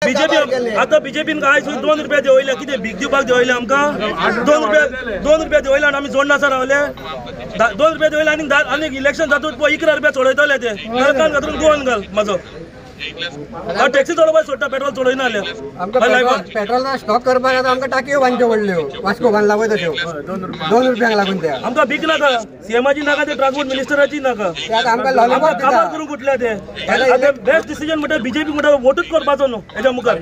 BJP आता बीजेपीन काय 2 रुपया देवयले कितें भीक दिवपाक देवयले आमकां 2 रुपया देवयले आनी आमी जोडनासर रावले 2 रुपया देवयले आनी इलेक्शन जातून 11 रुपया चोडयतले ते नरकान घालून गोवन घाल म्हाजो टॅक्सी चलोवपाक सोडटा पेट्रोल चोडयना जाल्यार पेट्रोल स्टॉक करपाक आतां आमकां टाकयो बांदच्यो पडल्यो वास्को बांद लागो तश्यो 2 रुपयांक लागून त्या आमकां भीक नाका सीएमाची नाका ते ट्रान्सपोर्ट मिनिस्टराची नाका आमकां लॉलीपॉप काबार करून कुठले ते बेस्ट डिसिजन म्हणटा बीजेपी म्हणटा वोटूच करपाचो न्हू हेच्या मुखार.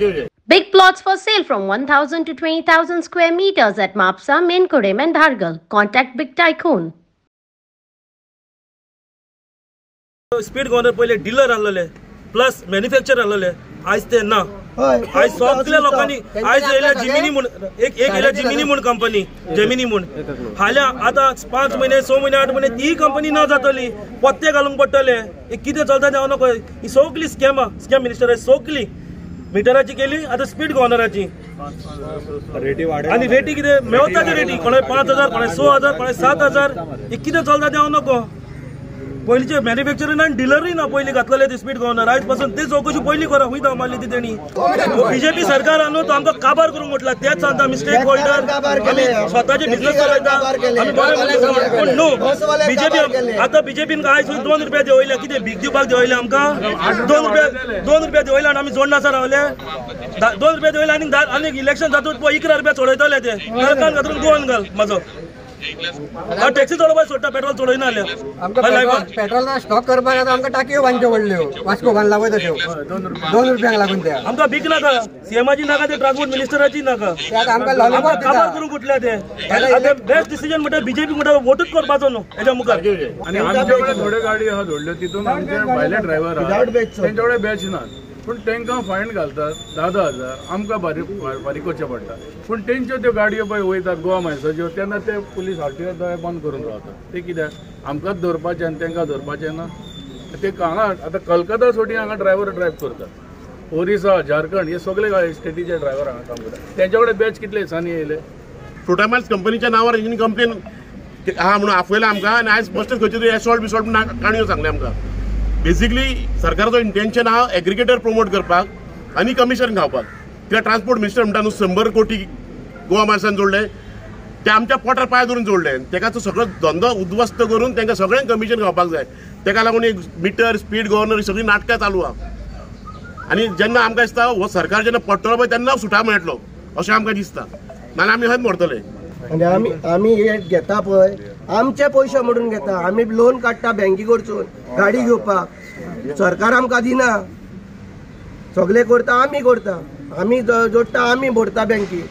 Big plots for sale from 1,000 to 20,000 square meters at Mapsa, Menkodem and Dhargal. Contact Big Tycoon. Speed governor पहिले डीलर आसलेले प्लस मॅन्युफॅक्चर आसलेले आयज ते ना आयज सगळ्या लोकांनी आयज येयल्या जिमिनी म्हूण एक येयल्या जिमिनी म्हूण कंपनी जेमिनी म्हूण हाल्या आतां 5 महिने 6 महिने 8 महिने ती कंपनी ना जातली पत्ते घालूंक पडटले कितें चलता तें हांव नकळो ही सगळी स्कॅम मिनिस्टर सगळी मिटराची केली आता स्पीड गव्हर्नराची आणि रेटी कितें मेवता ते रेटी कोणाय 5,000 कोणाय 6,000 कोणाय 7,000 हे कितें चलता तें हांव नकळो पयलींचे मॅन्युफॅक्चरीन आनी डिलरूय ना पयलीं घातलेले ते स्पीड गव्हर्नर आयज पासून ते चौकशी पयलीं करा वयता मारली ती तेणी बीजेपी सरकार न्हू तो आमकां काबार करूंक म्हटला तेच सांगता आमी स्टेक होल्डर आमी स्वताचे बिझनेस चलयता आमी बरें पूण न्हू बीजेपी आतां बीजेपीन काय 2 रुपया देवयले कितें भीक दिवपाक देवयले आमकां 2 रुपया देवयले आनी आमी जोडनासर रावले 2 रुपया देवयले आनी इलेक्शन जातून 11 रुपया चोडयतले ते नरकान घालून गोवन घाल म्हाजो टॅक्सी चलोवपाक सोडटा पेट्रोल चोडयना जाल्यार पेट्रोल स्टॉक करपाक आतां आमकां टाकयो बांदच्यो पडल्यो वास्को बांद लागो तश्यो 2 रुपयांक लागून त्या आमकां भीक नाका सीएमाची नाका ते ट्रान्सपोर्ट मिनिस्टराची नाका आमकां लॉलीपॉप काबार करून कुठले ते बेस्ट डिसिजन म्हणटा बीजेपी म्हणटा वोटूच करपाचो न्हू हेच्या मुखार. आनी आमचे कडेन थोड्यो गाडी आहा जोडल्यो तितून आमचे भायले ड्रायव्हर आहा तेंचे कडेन बॅच नात पूण तांकां फायन घालतात 10,000 आमकां बारीक करचें पडटा पूण तेंच्यो त्यो गाडयो पळय वयतात गोवा मायन्साच्यो तेन्ना ते पुलीस हाडटे बंद करून रावतात ते कित्याक आमकांच धरपाचें आनी तांकां धरपाचें ना ते हांगा आतां कलकत्ता सोडीन हांगा ड्रायव्हर ड्रायव्ह करतात ओरिसा झारखंड हे सगळे स्टेटीचे ड्रायव्हर हांगा काम करतात तेंचे कडेन बॅच कितले दिसांनी येयले फ्रुटामाइल्स कंपनीच्या नांवार हेणी कंप्लेन आहा म्हणून आपयला आमकां आनी आयज स्पश्ट खंयचे तरी एसॉल्ट बिसॉल्ट म्हणून काणयो सांगले आमकां बेसिकली सरकाराचो इंटेंशन आहा एग्रिगेटर प्रमोट करपाक आनी कमिशन खावपाक कित्याक ट्रान्सपोर्ट मिनिस्टर म्हणटा न्हू 100 कोटी गोवा मार्सान जोडले ते आमच्या पोटार पांय धरून जोडले तेका तो सगळो धंदो उद्ध्वस्त करून तांकां सगळ्यांक कमिशन खावपाक जाय तेका लागून एक मिटर स्पीड गव्हर्नर ही सगळी नाटकां चालू आहा आनी जेन्ना आमकां दिसता हो सरकार जेन्ना पडटलो पळय तेन्ना सुटा मेळटलो अशें आमकां दिसता नाल्यार आमी हय मरतले. आनी आमी हे घेता पळय आमचे पयशे मोडून घेता आमी लोन काडटा बँकी कडसून गाडी घेवपाक सरकार आमकां दिना सगळे करता आमी जोडटा आमी भरता बँकी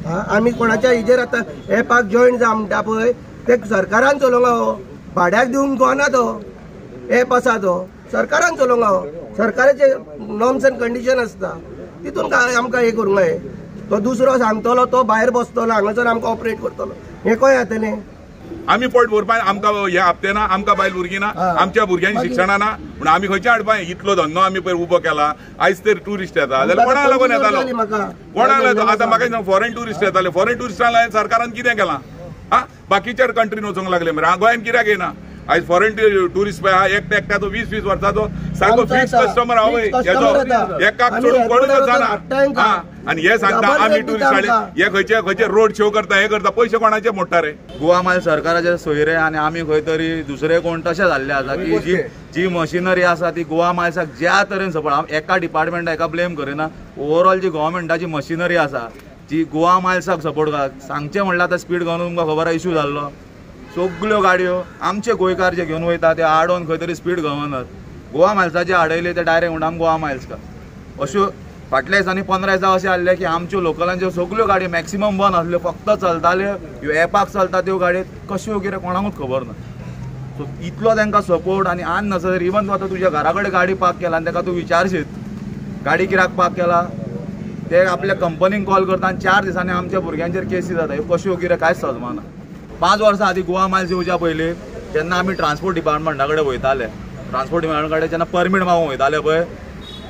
आमी कोणाच्या हेजेर आतां एपाक जॉयन जा म्हणटा पळय ते सरकारान चलोवंक हो भाड्याक दिवंक गोवना तो एप आसा तो सरकारान चलोवंक हो सरकाराचे नॉर्म्स एंड कंडिशन आसता तितून आमकां हे करूंक जाय तो दुसरो सांगतलो तो भायर बसतलो हांगासर आमकां ऑपरेट करतलो हे कळ्ळें जातलें. आमी पोट भरपाक आमकां हे हप्ते ना आमकां बायल भुरगीं ना आमच्या भुरग्यांनी शिक्षणा ना म्हूण आमी खंयच्या हाडपाक इतलो धंदो आमी पळय उबो केला आयज तर टुरिस्ट येता जाल्यार कोणाक लागून येतालो कोणाक लागून आतां म्हाका फॉरेन टुरिस्ट येताले फॉरेन टुरिस्टां लागून सरकारान कितें केलां बाकीच्या कंट्रीन वचूंक लागले मरे गोंयान कित्याक येना आयज फॉरेन टुरिस्ट पळय एकट्या तो 20-20 वर्साचो सारको फिक्स कस्टमर हांव हेजो एकाक सोडून कोणूच जाना आनी हे सांगता आमी टुरिस्ट हाडले हे खंयचे रोड शो करता हे करता पयशे कोणाचे मोडटा रे गोवा मायल सरकाराचे सोयरे आनी आमी खंय तरी दुसरे कोण तशें जाल्ले आसा की जी मशिनरी आसा ती गोवा मायल्साक ज्या तरेन सपोर्ट हांव एका डिपार्टमेंटा एका ब्लेम करिना ओवरऑल जी गव्हर्मेंटाची मशिनरी आसा जी गोवा मायल्साक सपोर्ट करता सांगचें म्हणल्यार आतां स्पीड गव्हर्नर तुमकां खबर आहा इशू जाल्लो सगळ्यो गाडयो आमचे गोंयकार जे घेवन वयता ते आडोवन खंय तरी स्पीड गव्हर्नर गोवा मायल्साचे हाडयले ते डायरेक्ट म्हणटा गोवा मायल्स का अश्यो फाटल्या दिसांनी 15 दिसा अशें जाल्ले की आमच्यो लोकलांच्यो सगळ्यो गाडयो मॅक्सिमम बंद आसल्यो फक्त चलताल्यो ह्यो एपाक चलता त्यो गाडयो कश्यो कितें कोणाकूच खबर ना सो इतलो तांकां सपोर्ट आनी अननेसेसरी इवन तूं आतां तुज्या घरा कडेन गाडी पार्क केला आनी ताका तूं विचारशीत गाडी कित्याक पार्क केला ते आपल्या कंपनीक कॉल करता आनी 4 दिसांनी आमच्या भुरग्यांचेर केसी जाता ह्यो कश्यो कितें कांयच सजमाना. 5 वर्सां आदीं गोवा मायल्स येवच्या पयलीं जेन्ना आमी ट्रान्सपोर्ट डिपार्टमेंटा कडेन वयताले ट्रान्सपोर्ट डिपार्टमेंटा कडेन जेन्ना परमीट मागूंक वयताले पळय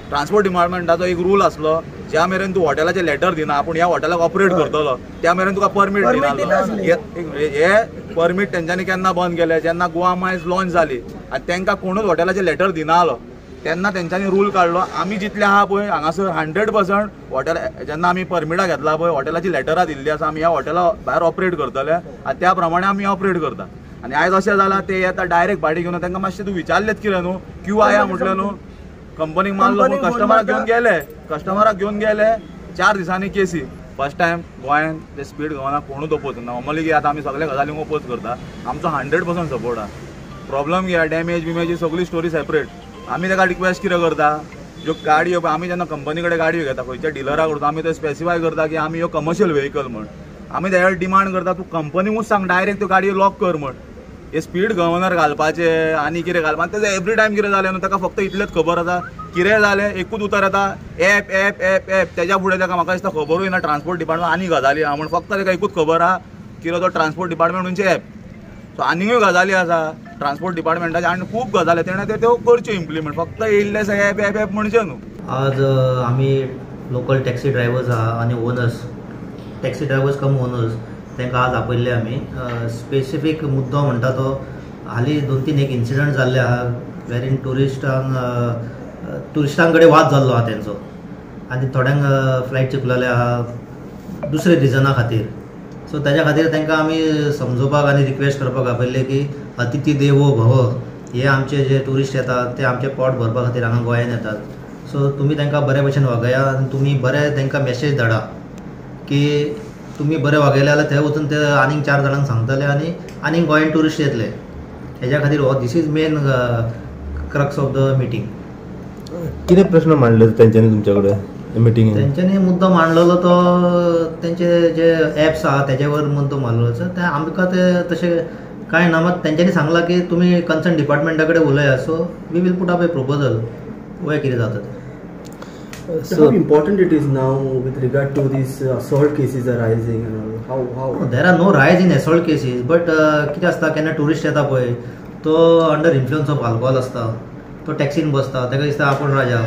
ट्रान्सपोर्ट डिपार्टमेंटाचो एक रूल आसलो ज्या मेरेन तूं हॉटेलाचें लेटर दिना आपूण ह्या हॉटेलाक ऑपरेट करतलो त्या मेरेन तुका परमीट दिनासलो हे परमीट तेंच्यांनी केन्ना बंद केले जेन्ना गोवा मायल्स लॉन्च जाली आनी तांकां कोणूच हॉटेलाचें लेटर दिनासलो तेन्ना तेंच्यांनी रूल काडलो आमी जितले आहा पळय हांगासर 100% हॉटेल जेन्ना आमी परमिटां घेतला पळय हॉटेलाची लेटरां दिल्ली आसा आमी ह्या हॉटेला भायर ऑपरेट करतले आनी त्या प्रमाणे आमी ऑपरेट करता आनी आयज अशें जालां ते येता डायरेक्ट भाडी घेवन तांकां मातशें तूं विचारलेत कितें न्हू क्यू आया म्हटलें न्हू कंपनीक मारलो पूण कस्टमराक घेवन गेले 4 दिसांनी केसी फर्स्ट टायम गोंयान ते स्पीड गव्हर्नर कोणूच ओपोज ना नॉर्मली कितें आतां आमी सगळे गजालींक ओपोज करता आमचो 100% सपोर्ट आहा प्रॉब्लम कितें डॅमेज बिमेज सगळी स्टोरी सेपरेट आमी ताका रिक्वेस्ट कितें करता ज्यो गाडयो आमी जेन्ना कंपनी कडेन गाडयो घेता खंयच्या डिलरा करता आमी ते स्पेसिफाय करता की आमी ह्यो कमर्शियल व्हेकल म्हण आमी तेच्या डिमांड करता तूं कंपनीकूच सांग डायरेक्ट त्यो गाडयो लॉक कर म्हण हे स्पीड गव्हर्नर घालपाचे आनी कितें घालपाचें तेजें एवरी टायम कितें जालें न्हू ताका फक्त इतलेंच खबर आसा कितें जालें एकूच उतर येता एप एप एप एप तेच्या फुडें ताका म्हाका दिसता खबरूय ना ट्रान्सपोर्ट डिपार्टमेंट आनी गजाली आहा म्हण फक्त ताका एकूच खबर आहा कितें तो ट्रान्सपोर्ट डिपार्टमेंट म्हणजे एप सो आनीकूय गजाली आसा ट्रान्सपोर्ट डिपार्टमेंटाचे आनी खूब गजाली तेणें त्यो करच्यो इम्प्लिमेंट फक्त येयल्ले सगळे एप एप एप म्हणचे न्हू आज आमी लोकल टॅक्सी ड्रायव्हर्स आहा आनी ओनर्स टॅक्सी ड्रायव्हर्स कम ओनर्स तांकां आज आपयल्ले आमी स्पेसिफीक मुद्दो म्हणटा तो हालीं 2-3 एक इन्सिडंट जाल्ले आहा वेरीन टुरिस्टां कडेन वाद जाल्लो आहा तेंचो आनी थोड्यांक फ्लायट चुकलेले आहा दुसरे रिजना खातीर सो ताच्या खातीर तांकां आमी समजोवपाक आनी रिक्वेस्ट करपाक आपयल्ले की अतिथी देवो भव हे आमचे जे टुरिस्ट येतात ते आमचे पोट भरपा खातीर हांगा गोंयांत येतात सो तुमी तांकां बरे भशेन वागया आनी तुमी बरे तांकां मेसेज धाडा की तुमी बरे वागयले जाल्यार थंय वचून ते आनीक 4 जाणांक सांगतले आनी गोंयांत टुरिस्ट येतले हेज्या खातीर हो this is main crux of the meeting कितें प्रश्न मांडले तेंच्यांनी तुमच्या कडेन मिटिंगेन तेंच्यांनी मुद्दो मांडलेलो तो तेंचे जे एप्स आहा तेजेवर मुद्दो मांडलेलो ते आमकां ते तशें कांय ना मात तेंच्यांनी सांगलां की तुमी कन्सर्न डिपार्टमेंटा कडेन उलया so we will put up a proposal पळय कितें जाता तें So how important it is now with regard to these assault cases arising and all? How? There are no rise in assault cases, but कितें आसता केन्ना tourist येता पळय तो अंडर इन्फ्लुअन्स ऑफ अल्कोहोल आसता तो टॅक्सीन बसता ताका दिसता आपूण राजा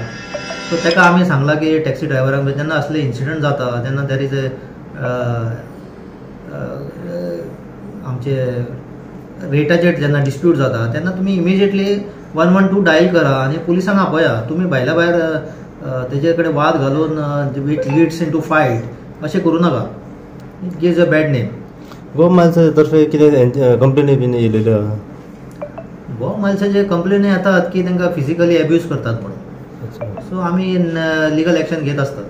सो ताका आमी सांगलां की टॅक्सी ड्रायव्हरांक जेन्ना असले इन्सिडंट जाता तेन्ना देर इज ए आमचे रेटाचेर जेन्ना डिस्प्यूट जाता तेन्ना तुमी इमिजिएटली 112 डायल करा आनी पुलिसांक आपया तुमी भायल्या भायर तेजे कडेन वाद घालून which leads into fight अशें करूं नाका it gives a bad name गो मायल्सा तर्फे कितें कंप्लेनी बीन येयलेल्यो गो मायल्साचे कंप्लेनी येतात की तांकां फिजिकली एब्यूज करतात म्हणून सो आमी लिगल एक्शन घेत आसतात